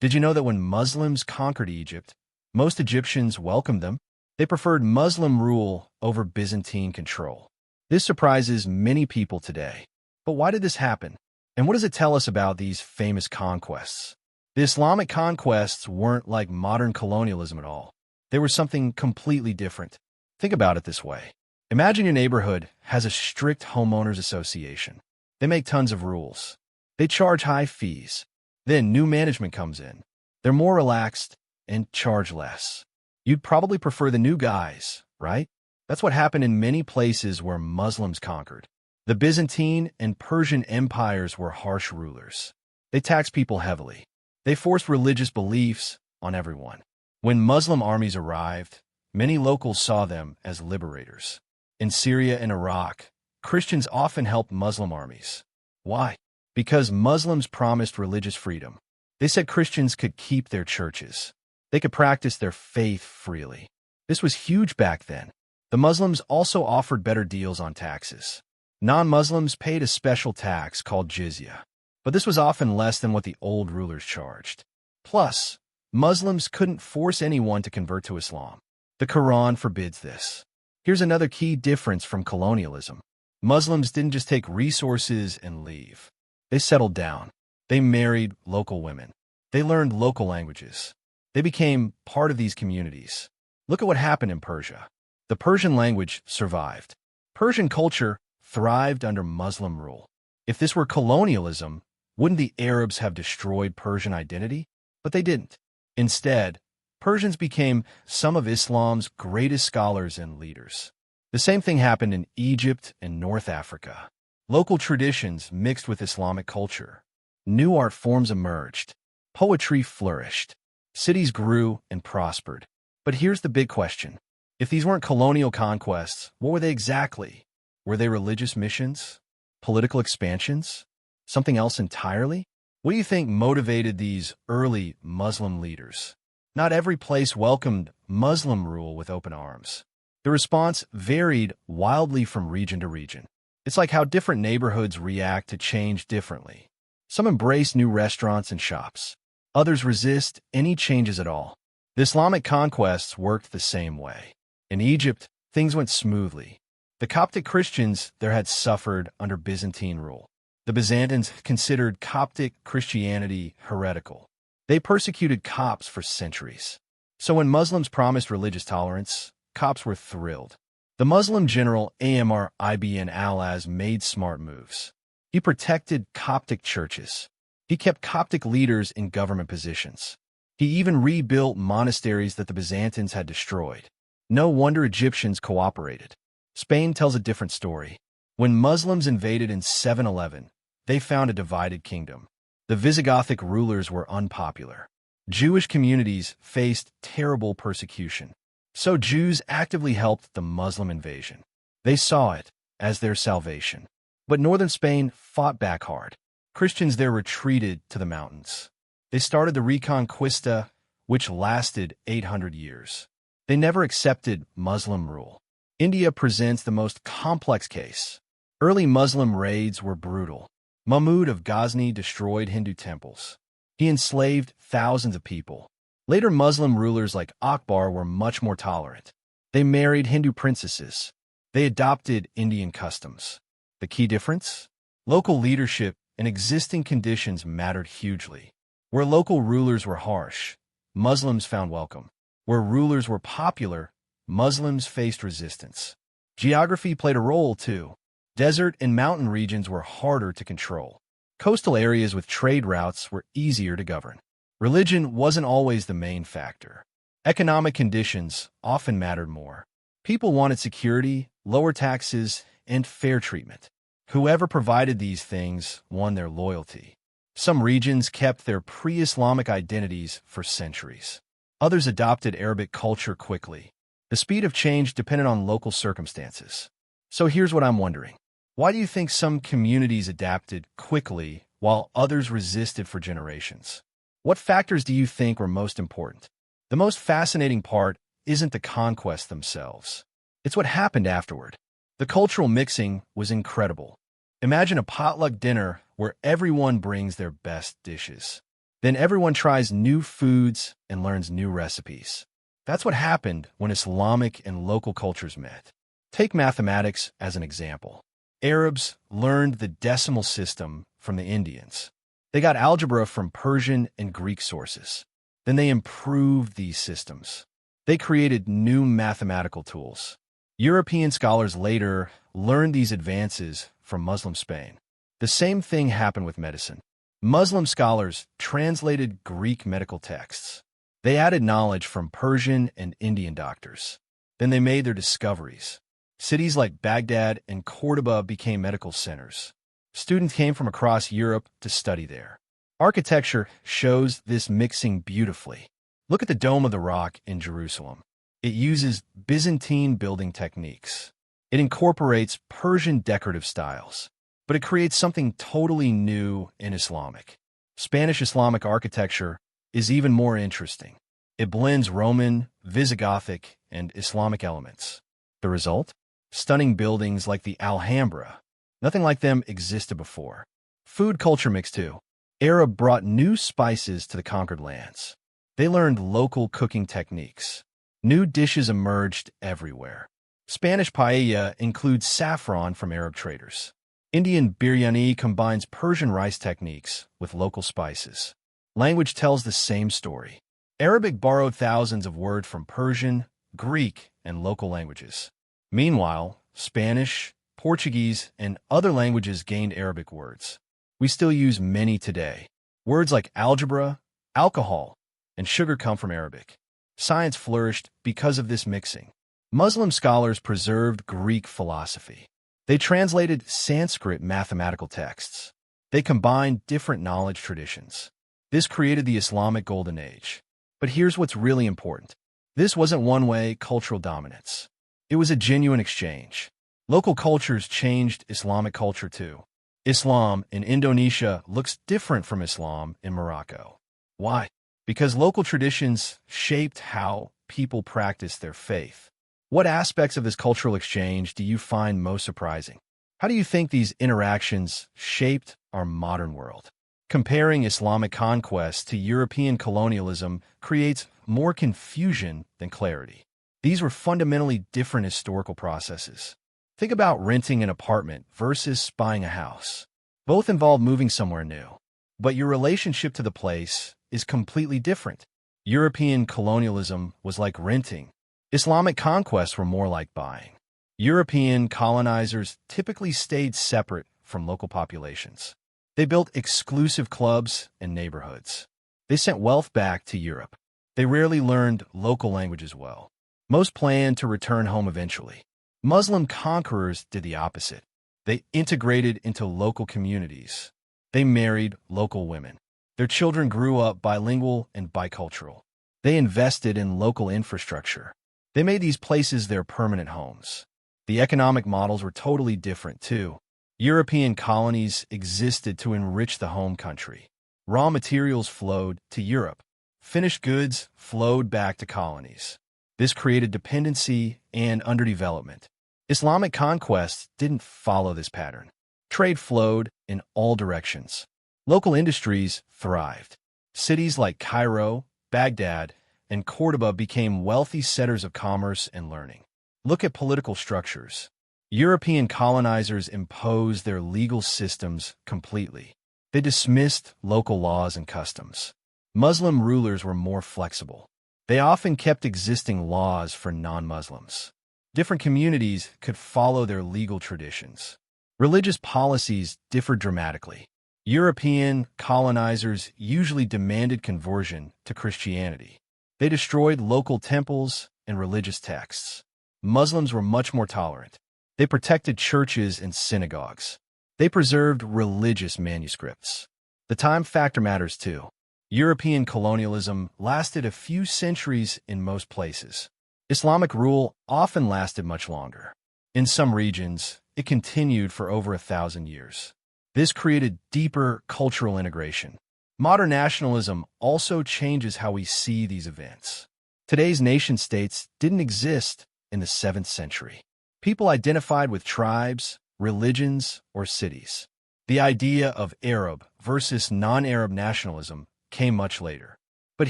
Did you know that when Muslims conquered Egypt, most Egyptians welcomed them? They preferred Muslim rule over Byzantine control. This surprises many people today. But why did this happen? And what does it tell us about these famous conquests? The Islamic conquests weren't like modern colonialism at all. They were something completely different. Think about it this way. Imagine your neighborhood has a strict homeowners association. They make tons of rules. They charge high fees. Then new management comes in. They're more relaxed and charge less. You'd probably prefer the new guys, right? That's what happened in many places where Muslims conquered. The Byzantine and Persian empires were harsh rulers. They taxed people heavily. They forced religious beliefs on everyone. When Muslim armies arrived, many locals saw them as liberators. In Syria and Iraq, Christians often helped Muslim armies. Why? Because Muslims promised religious freedom. They said Christians could keep their churches. They could practice their faith freely. This was huge back then. The Muslims also offered better deals on taxes. Non-Muslims paid a special tax called jizya, but this was often less than what the old rulers charged. Plus, Muslims couldn't force anyone to convert to Islam. The Quran forbids this. Here's another key difference from colonialism. Muslims didn't just take resources and leave. They settled down. They married local women. They learned local languages. They became part of these communities. Look at what happened in Persia. The Persian language survived. Persian culture thrived under Muslim rule. If this were colonialism, wouldn't the Arabs have destroyed Persian identity? But they didn't. Instead, Persians became some of Islam's greatest scholars and leaders. The same thing happened in Egypt and North Africa. Local traditions mixed with Islamic culture. New art forms emerged. Poetry flourished. Cities grew and prospered. But here's the big question. If these weren't colonial conquests, what were they exactly? Were they religious missions? Political expansions? Something else entirely? What do you think motivated these early Muslim leaders? Not every place welcomed Muslim rule with open arms. The response varied wildly from region to region. It's like how different neighborhoods react to change differently. Some embrace new restaurants and shops. Others resist any changes at all. The Islamic conquests worked the same way. In Egypt, things went smoothly. The Coptic Christians there had suffered under Byzantine rule. The Byzantines considered Coptic Christianity heretical. They persecuted Copts for centuries. So when Muslims promised religious tolerance, Copts were thrilled. The Muslim general Amr ibn al-As made smart moves. He protected Coptic churches. He kept Coptic leaders in government positions. He even rebuilt monasteries that the Byzantines had destroyed. No wonder Egyptians cooperated. Spain tells a different story. When Muslims invaded in 711, they found a divided kingdom. The Visigothic rulers were unpopular. Jewish communities faced terrible persecution. So Jews actively helped the Muslim invasion. They saw it as their salvation. But northern Spain fought back hard. Christians there retreated to the mountains. They started the Reconquista, which lasted 800 years. They never accepted Muslim rule. India presents the most complex case. Early Muslim raids were brutal. Mahmud of Ghazni destroyed Hindu temples. He enslaved thousands of people. Later Muslim rulers like Akbar were much more tolerant. They married Hindu princesses. They adopted Indian customs. The key difference? Local leadership and existing conditions mattered hugely. Where local rulers were harsh, Muslims found welcome. Where rulers were popular, Muslims faced resistance. Geography played a role, too. Desert and mountain regions were harder to control. Coastal areas with trade routes were easier to govern. Religion wasn't always the main factor. Economic conditions often mattered more. People wanted security, lower taxes, and fair treatment. Whoever provided these things won their loyalty. Some regions kept their pre-Islamic identities for centuries. Others adopted Arabic culture quickly. The speed of change depended on local circumstances. So here's what I'm wondering. Why do you think some communities adapted quickly while others resisted for generations? What factors do you think were most important? The most fascinating part isn't the conquests themselves. It's what happened afterward. The cultural mixing was incredible. Imagine a potluck dinner where everyone brings their best dishes. Then everyone tries new foods and learns new recipes. That's what happened when Islamic and local cultures met. Take mathematics as an example. Arabs learned the decimal system from the Indians. They got algebra from Persian and Greek sources. Then they improved these systems. They created new mathematical tools. European scholars later learned these advances from Muslim Spain. The same thing happened with medicine. Muslim scholars translated Greek medical texts. They added knowledge from Persian and Indian doctors. Then they made their discoveries. Cities like Baghdad and Cordoba became medical centers. Students came from across Europe to study there. Architecture shows this mixing beautifully. Look at the Dome of the Rock in Jerusalem. It uses Byzantine building techniques. It incorporates Persian decorative styles, but it creates something totally new in Islamic. Spanish Islamic architecture is even more interesting. It blends Roman, Visigothic, and Islamic elements. The result? Stunning buildings like the Alhambra. Nothing like them existed before. Food culture mix too. Arab brought new spices to the conquered lands. They learned local cooking techniques. New dishes emerged everywhere. Spanish paella includes saffron from Arab traders. Indian biryani combines Persian rice techniques with local spices. Language tells the same story. Arabic borrowed thousands of words from Persian, Greek, and local languages. Meanwhile, Spanish, Portuguese, and other languages gained Arabic words. We still use many today. Words like algebra, alcohol, and sugar come from Arabic. Science flourished because of this mixing. Muslim scholars preserved Greek philosophy. They translated Sanskrit mathematical texts. They combined different knowledge traditions. This created the Islamic Golden Age. But here's what's really important. This wasn't one-way cultural dominance. It was a genuine exchange. Local cultures changed Islamic culture too. Islam in Indonesia looks different from Islam in Morocco. Why? Because local traditions shaped how people practice their faith. What aspects of this cultural exchange do you find most surprising? How do you think these interactions shaped our modern world? Comparing Islamic conquests to European colonialism creates more confusion than clarity. These were fundamentally different historical processes. Think about renting an apartment versus buying a house. Both involve moving somewhere new, but your relationship to the place is completely different. European colonialism was like renting. Islamic conquests were more like buying. European colonizers typically stayed separate from local populations. They built exclusive clubs and neighborhoods. They sent wealth back to Europe. They rarely learned local languages well. Most planned to return home eventually. Muslim conquerors did the opposite. They integrated into local communities. They married local women. Their children grew up bilingual and bicultural. They invested in local infrastructure. They made these places their permanent homes. The economic models were totally different, too. European colonies existed to enrich the home country. Raw materials flowed to Europe. Finished goods flowed back to colonies. This created dependency and underdevelopment. Islamic conquests didn't follow this pattern. Trade flowed in all directions. Local industries thrived. Cities like Cairo, Baghdad, and Cordoba became wealthy centers of commerce and learning. Look at political structures. European colonizers imposed their legal systems completely. They dismissed local laws and customs. Muslim rulers were more flexible. They often kept existing laws for non-Muslims. Different communities could follow their legal traditions. Religious policies differed dramatically. European colonizers usually demanded conversion to Christianity. They destroyed local temples and religious texts. Muslims were much more tolerant. They protected churches and synagogues. They preserved religious manuscripts. The time factor matters too. European colonialism lasted a few centuries in most places. Islamic rule often lasted much longer. In some regions, it continued for over 1,000 years. This created deeper cultural integration. Modern nationalism also changes how we see these events. Today's nation-states didn't exist in the 7th century. People identified with tribes, religions, or cities. The idea of Arab versus non-Arab nationalism came much later. But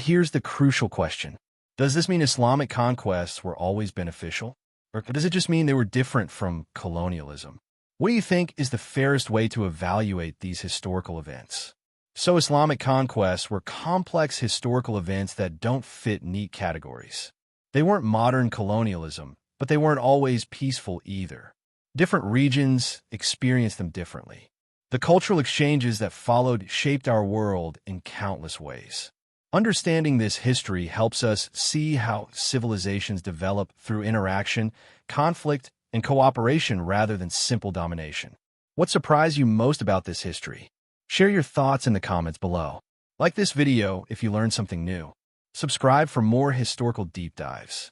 here's the crucial question. Does this mean Islamic conquests were always beneficial? Or does it just mean they were different from colonialism? What do you think is the fairest way to evaluate these historical events? So Islamic conquests were complex historical events that don't fit neat categories. They weren't modern colonialism, but they weren't always peaceful either. Different regions experienced them differently. The cultural exchanges that followed shaped our world in countless ways. Understanding this history helps us see how civilizations develop through interaction, conflict, and cooperation rather than simple domination. What surprised you most about this history? Share your thoughts in the comments below. Like this video if you learned something new. Subscribe for more historical deep dives.